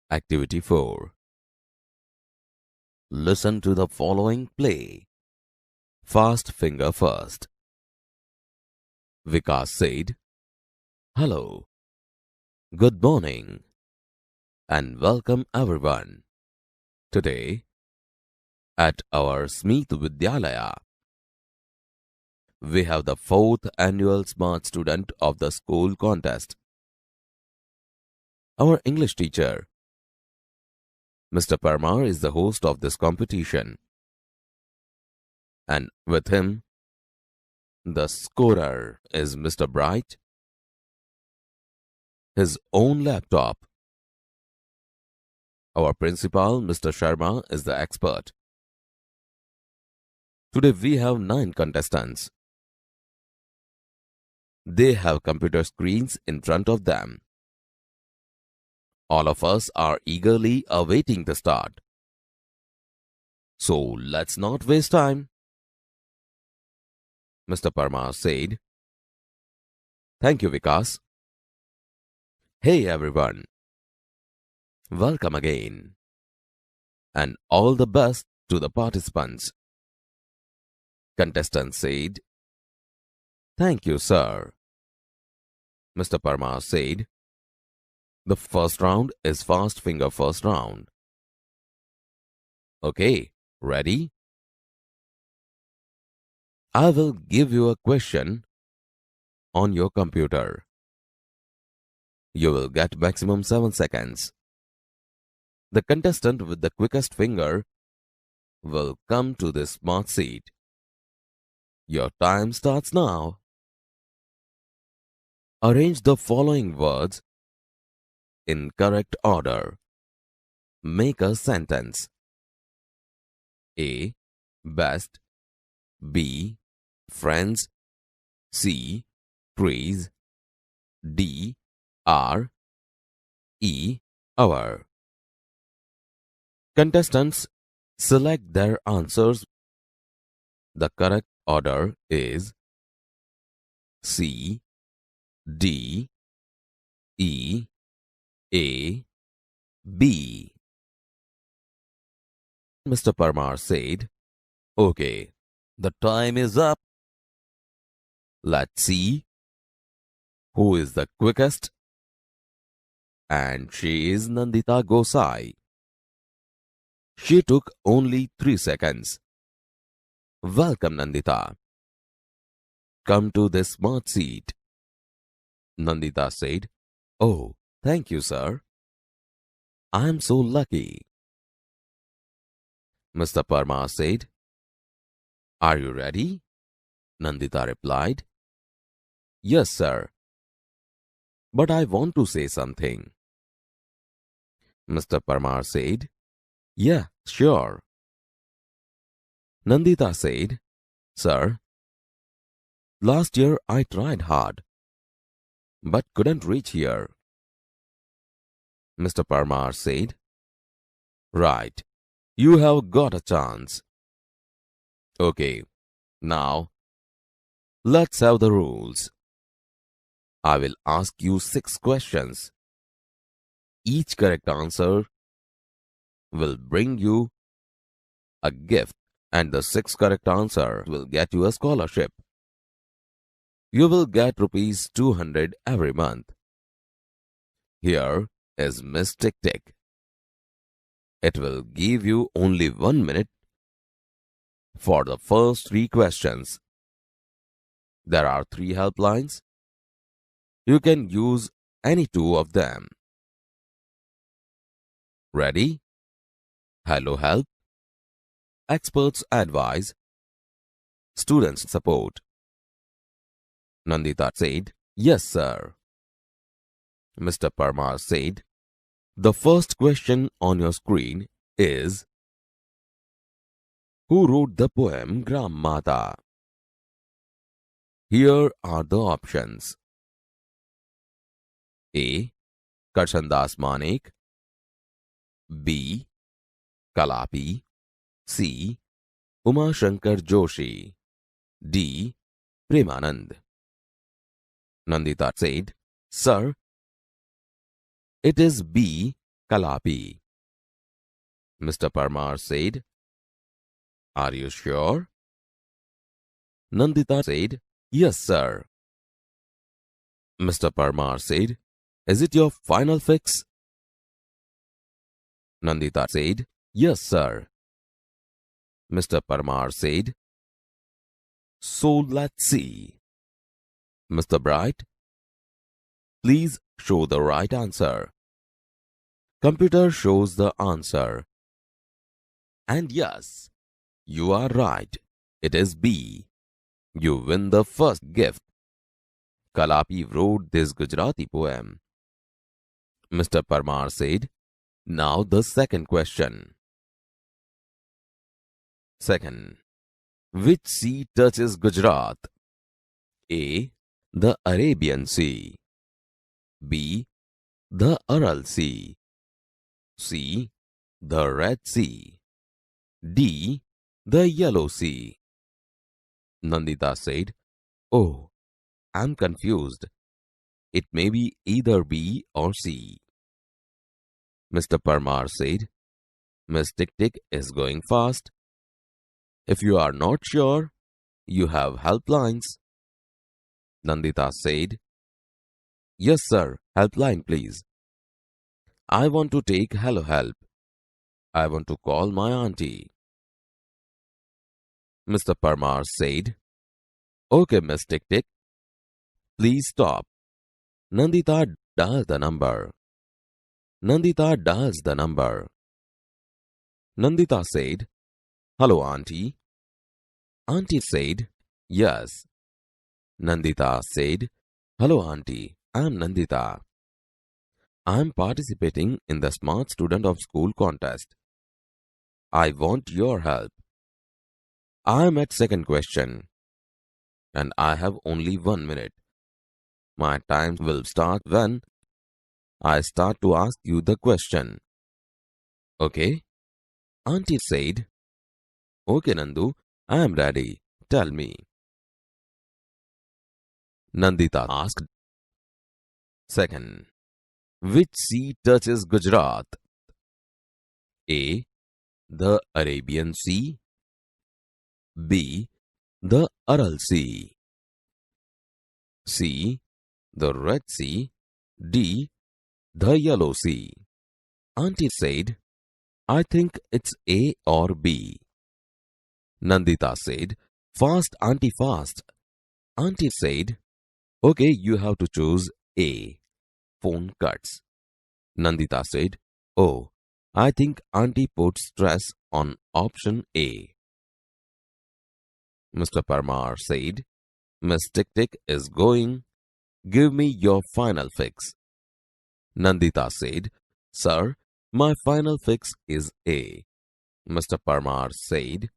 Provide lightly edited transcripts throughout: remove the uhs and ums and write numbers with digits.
Activity 4. Listen to the following play. Fast finger first. Vikas said, "Hello, good morning, and welcome everyone. Today, at our Smith Vidyalaya, we have the 4th annual Smart Student of the School contest. Our English teacher, Mr. Parmar, is the host of this competition. And with him, the scorer is Mr. Bright, his own laptop. Our principal, Mr. Sharma, is the expert. Today we have 9 contestants. They have computer screens in front of them. All of us are eagerly awaiting the start. So let's not waste time." Mr. Parmar said, "Thank you, Vikas. Hey everyone. Welcome again. And all the best to the participants." Contestant said, "Thank you, sir." Mr. Parmar said, "The first round is fast finger first round. Okay, ready? I will give you a question on your computer. You will get maximum 7 seconds. The contestant with the quickest finger will come to this smart seat. Your time starts now. Arrange the following words in correct order. Make a sentence. A. Best. B. Friends. C. Trees. D. R. E. Hour. Contestants select their answers. The correct order is C, D, E, A, B. Mr. Parmar said, "Okay, the time is up. Let's see who is the quickest." And she is Nandita Gosai. She took only 3 seconds. Welcome, Nandita. Come to this smart seat. Nandita said, "Oh, thank you, sir. I am so lucky." Mr. Parmar said, "Are you ready?" Nandita replied, "Yes, sir. But I want to say something." Mr. Parmar said, "Yeah, sure." Nandita said, "Sir, last year I tried hard, but couldn't reach here." Mr. Parmar said, "Right, you have got a chance. Okay, now let's have the rules. I will ask you 6 questions. Each correct answer will bring you a gift, and the 6th correct answer will get you a scholarship. You will get rupees 200 every month. Here is Miss Tick Tick. It will give you only 1 minute for the first 3 questions. There are 3 helplines. You can use any 2 of them. Ready? Hello Help, Experts Advise, Students Support. Nandita said, "Yes, sir." Mr. Parmar said, "The first question on your screen is, who wrote the poem Gram Mata?" Here are the options. A. Karshandas Manek. B. Kalapi. C. Uma Shankar Joshi. D. Premanand. Nandita said, "Sir, it is B. Kalapi. Mr. Parmar said, "Are you sure?" Nandita said, "Yes, sir." Mr. Parmar said, "Is it your final fix?" Nandita said, "Yes, sir." Mr. Parmar said, "So let's see." Mr. Bright, please show the right answer. Computer shows the answer. And yes, you are right. It is B. You win the first gift. Kalapi wrote this Gujarati poem. Mr. Parmar said, "Now the second question." Second, which sea touches Gujarat? A. The Arabian Sea. B. The Aral Sea. C. The Red Sea. D. The Yellow Sea. Nandita said, "Oh, I'm confused. It may be either B or C." Mr. Parmar said, "Miss Tick Tick is going fast. If you are not sure, you have helplines." Nandita said, "Yes, sir, helpline, please. I want to take Hello Help. I want to call my auntie." Mr. Parmar said, "Okay, Miss Tick Tick, please stop." Nandita dials the number. Nandita dials the number. Nandita said, "Hello, auntie." Auntie said, "Yes." Nandita said, "Hello, auntie. I'm Nandita. I'm participating in the Smart Student of School contest. I want your help. I'm at second question and I have only 1 minute. My time will start when I start to ask you the question. Okay?" Auntie said, "Okay, Nandu, I am ready. Tell me." Nandita asked, "Second, which sea touches Gujarat? A. The Arabian Sea. B. The Aral Sea. C. The Red Sea. D. The Yellow Sea." Auntie said, "I think it's A or B." Nandita said, "Fast, auntie, fast." Auntie said, "Okay, you have to choose A." Phone cuts. Nandita said, "Oh, I think auntie put stress on option A." Mr. Parmar said, "Miss Tick Tick is going. Give me your final fix." Nandita said, "Sir, my final fix is A." Mr. Parmar said,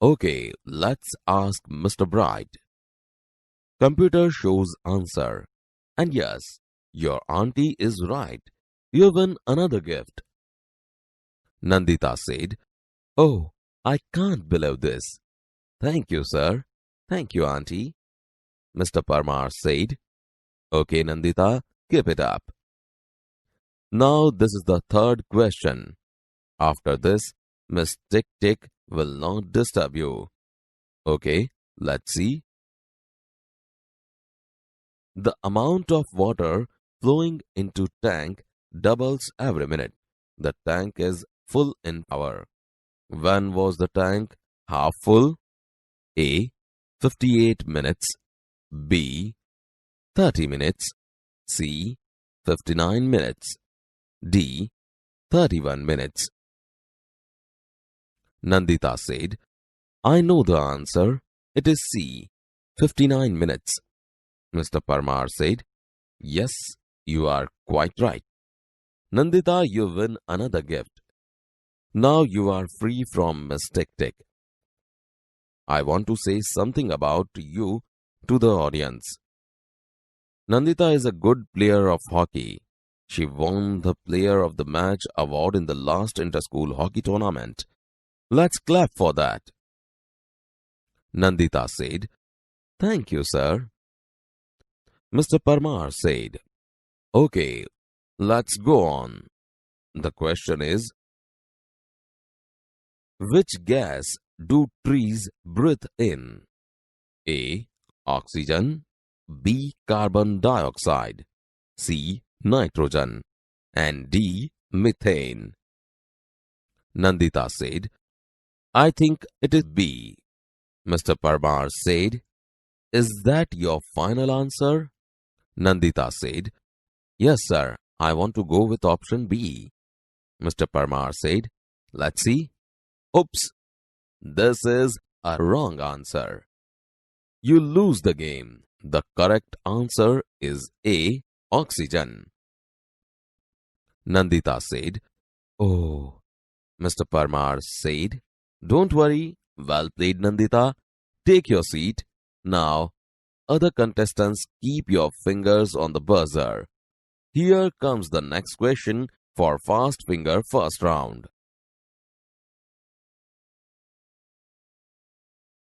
"Okay, let's ask Mr. Bright." Computer shows answer. And yes, your auntie is right. You win another gift. Nandita said, "Oh, I can't believe this. Thank you, sir. Thank you, auntie." Mr. Parmar said, "Okay, Nandita, keep it up." Now this is the third question. After this, Miss Tick Tick will not disturb you. Okay, let's see. The amount of water flowing into tank doubles every minute. The tank is full in power. When was the tank half full? A. 58 minutes. B. 30 minutes. C. 59 minutes. D. 31 minutes. Nandita said, "I know the answer. It is C. 59 minutes." Mr. Parmar said, "Yes, you are quite right. Nandita, you win another gift. Now you are free from Miss Tick Tick. I want to say something about you to the audience. Nandita is a good player of hockey. She won the Player of the Match award in the last inter-school hockey tournament. Let's clap for that." Nandita said, "Thank you, sir." Mr. Parmar said, "Okay, let's go on. The question is, which gas do trees breathe in? A. Oxygen. B. Carbon dioxide. C. Nitrogen. And D. Methane. Nandita said, I think it is B. Mr. Parmar said, is that your final answer? Nandita said, yes, sir. I want to go with option B. Mr. Parmar said, let's see. Oops, this is a wrong answer. You lose the game. The correct answer is A. Oxygen. Nandita said, oh. Mr. Parmar said, don't worry. Well played, Nandita. Take your seat. Now, other contestants, keep your fingers on the buzzer. Here comes the next question for Fast Finger first round.